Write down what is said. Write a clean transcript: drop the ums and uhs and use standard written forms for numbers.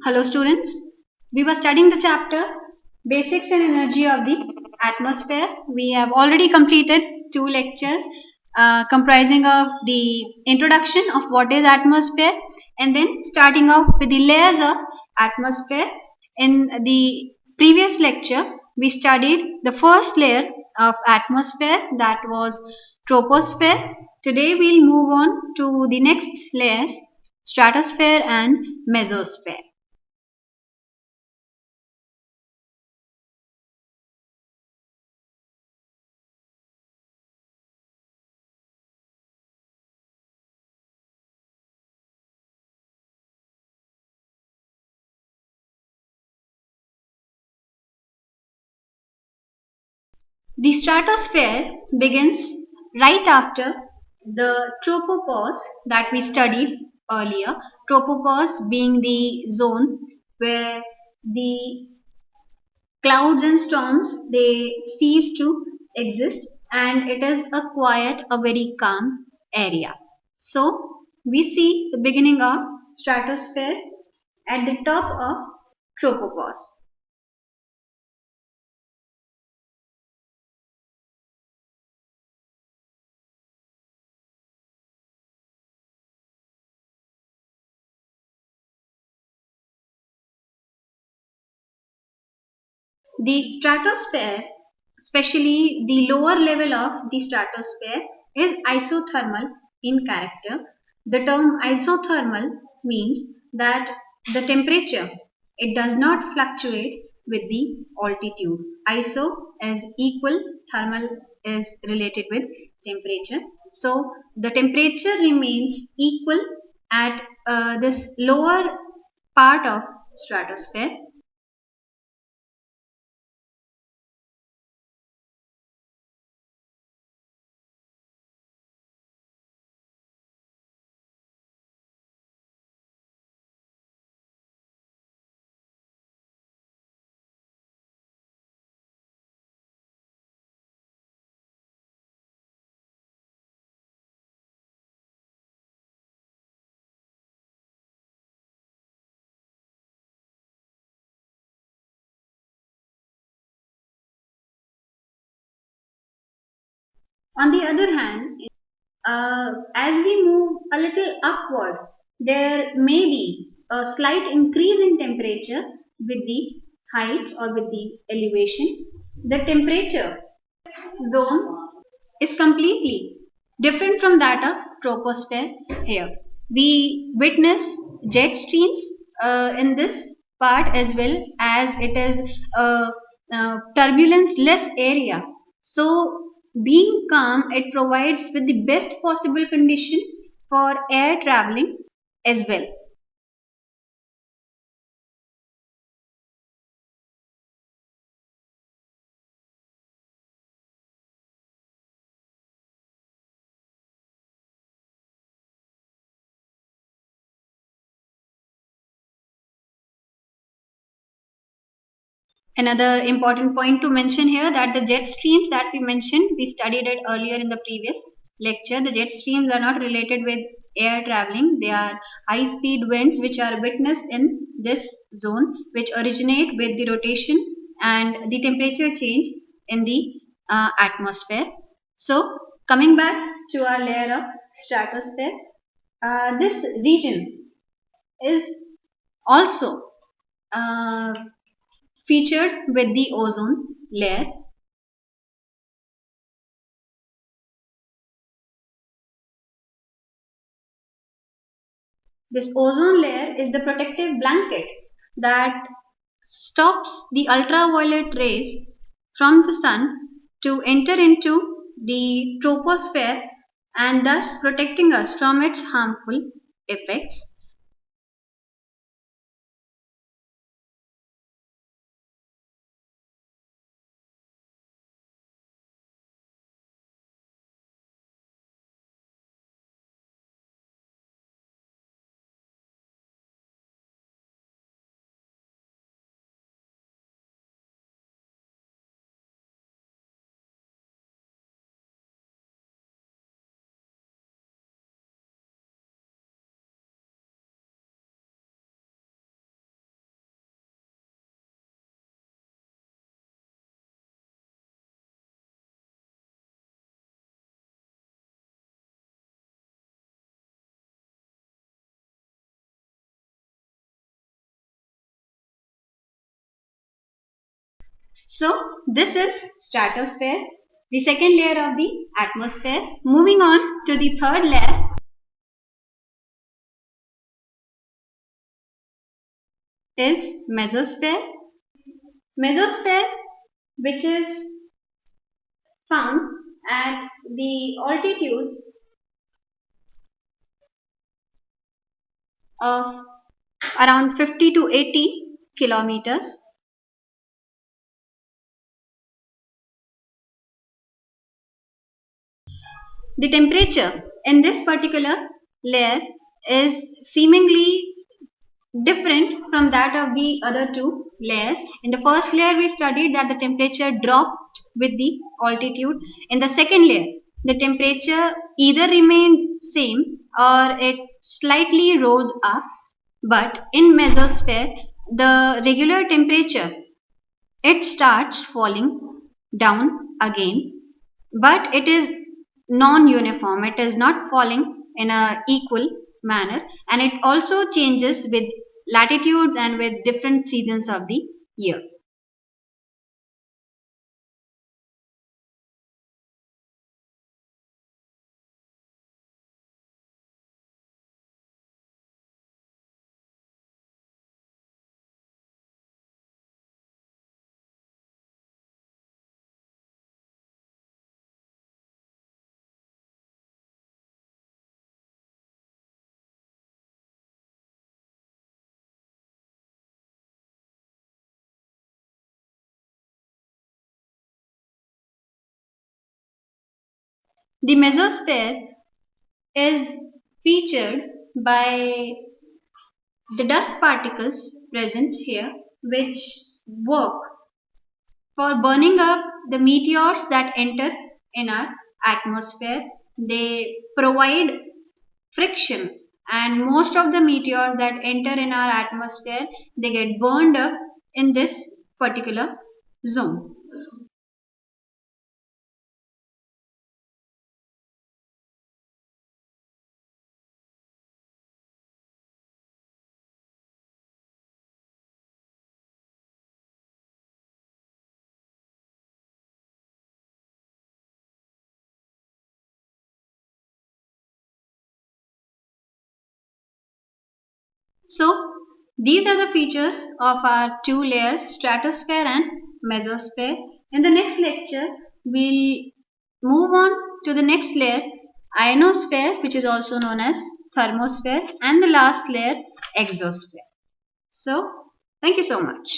Hello students, we were studying the chapter Basics and Energy of the Atmosphere. We have already completed two lectures comprising of the introduction of what is atmosphere and then starting off with the layers of atmosphere. In the previous lecture, we studied the first layer of atmosphere, that was troposphere. Today we'll move on to the next layers, stratosphere and mesosphere. The stratosphere begins right after the tropopause that we studied earlier. Tropopause being the zone where the clouds and storms they cease to exist, and it is a quiet, a very calm area. So we see the beginning of stratosphere at the top of tropopause. The stratosphere, especially the lower level of the stratosphere, is isothermal in character. The term isothermal means that the temperature, it does not fluctuate with the altitude. Iso is equal, thermal is related with temperature. So the temperature remains equal at this lower part of stratosphere. On the other hand, as we move a little upward, there may be a slight increase in temperature with the height or with the elevation. The temperature zone is completely different from that of troposphere here. We witness jet streams in this part as well, as it is a turbulence less area. So being calm, it provides with the best possible condition for air traveling as well. Another important point to mention here, that the jet streams that we mentioned, we studied it earlier in the previous lecture. The jet streams are not related with air traveling. They are high speed winds which are witnessed in this zone, which originate with the rotation and the temperature change in the atmosphere. So coming back to our layer of stratosphere, this region is also uh, featured with the ozone layer. This ozone layer is the protective blanket that stops the ultraviolet rays from the sun to enter into the troposphere, and thus protecting us from its harmful effects. So this is stratosphere, the second layer of the atmosphere. Moving on to the third layer is mesosphere. Mesosphere, which is found at the altitude of around 50 to 80 kilometers. The temperature in this particular layer is seemingly different from that of the other two layers. In the first layer we studied that the temperature dropped with the altitude. In the second layer the temperature either remained same or it slightly rose up, but in mesosphere the regular temperature it starts falling down again, but it is non-uniform. It is not falling in a equal manner, and it also changes with latitudes and with different seasons of the year. The mesosphere is featured by the dust particles present here, which work for burning up the meteors that enter in our atmosphere. They provide friction, and most of the meteors that enter in our atmosphere they get burned up in this particular zone. So these are the features of our two layers, stratosphere and mesosphere. In the next lecture we'll move on to the next layer, ionosphere, which is also known as thermosphere, and the last layer, exosphere. So thank you so much.